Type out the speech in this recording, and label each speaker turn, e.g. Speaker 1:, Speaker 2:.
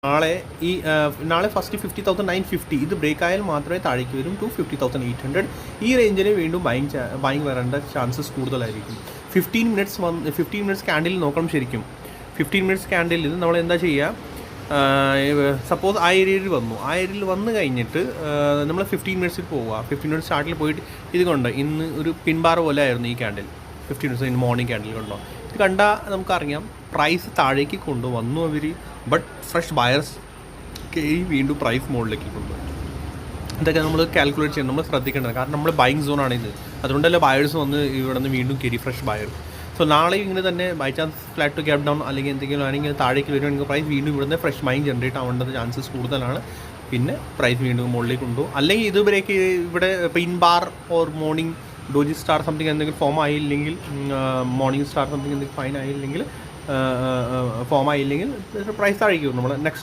Speaker 1: നാളെ ഫസ്റ്റ് 50,950 ഇത് ബ്രേക്ക് ആയാൽ മാത്രമേ താഴേക്ക് വരും ടു 50,800. ഈ റേഞ്ചിൽ വീണ്ടും ബൈങ് വരേണ്ട ചാൻസസ് കൂടുതലായിരിക്കും. 15 മിനിറ്റ്സ് ക്യാൻഡിൽ നോക്കണം ശരിക്കും. 15 മിനിറ്റ്സ് ക്യാൻഡിൽ നമ്മൾ എന്താ ചെയ്യുക, സപ്പോസ് ആ ഏരിയയിൽ വന്നു കഴിഞ്ഞിട്ട് നമ്മൾ 15 മിനിറ്റ്സിൽ പോവുക. 15 മിനിറ്റ്സ് സ്റ്റാർട്ടിൽ പോയിട്ട് ഇത് കൊണ്ട് ഇന്ന് ഒരു പിൻബാർ പോലെ ആയിരുന്നു ഈ ക്യാൻഡിൽ. 15 മിനിറ്റ്സ് ഇന്ന് മോർണിംഗ് ക്യാൻഡിൽ കൊണ്ടോ ഇത് കണ്ടാൽ നമുക്കറിയാം പ്രൈസ് താഴേക്ക് കൊണ്ടുവന്നു അവർ. ബട്ട് ഫ്രഷ് ബയർസ് വീണ്ടും പ്രൈസ് മുകളിലേക്ക് കൊണ്ടുവരും. ഇതൊക്കെ നമ്മൾ കാൽക്കുലേറ്റ് ചെയ്യണം, നമ്മൾ ശ്രദ്ധിക്കേണ്ടത്. കാരണം നമ്മൾ ബൈങ് സോണാണിത്. അതുകൊണ്ടല്ലേ ബയേഴ്സ് വന്ന് ഇവിടെ നിന്ന് വീണ്ടും കയറി ഫ്രഷ് ബയർ. സോ നാളെ ഇങ്ങനെ തന്നെ by chance flat to gap down അല്ലെങ്കിൽ എന്തെങ്കിലും ആണെങ്കിൽ താഴേക്ക് വരുവാണെങ്കിൽ പ്രൈസ് വീണ്ടും ഇവിടുന്ന് ഫ്രഷ് ബൈങ് ജനറേറ്റ് ആവേണ്ടത് ചാൻസസ് കൂടുതലാണ്. പിന്നെ പ്രൈസ് വീണ്ടും മുകളിലേക്ക് കൊണ്ടുപോകും. അല്ലെങ്കിൽ ഇത് ബ്രേക്ക് ഇവിടെ പിൻ bar or morning doji star something എന്തെങ്കിലും ഫോം ആയില്ലെങ്കിൽ, മോർണിംഗ് സ്റ്റാർ സംതിങ് എന്തെങ്കിലും ഫൈൻ ആയില്ലെങ്കിൽ, ഫോം ആയില്ലെങ്കിൽ പ്രൈസ് താഴേക്ക് വരും. നമ്മൾ നെക്സ്റ്റ്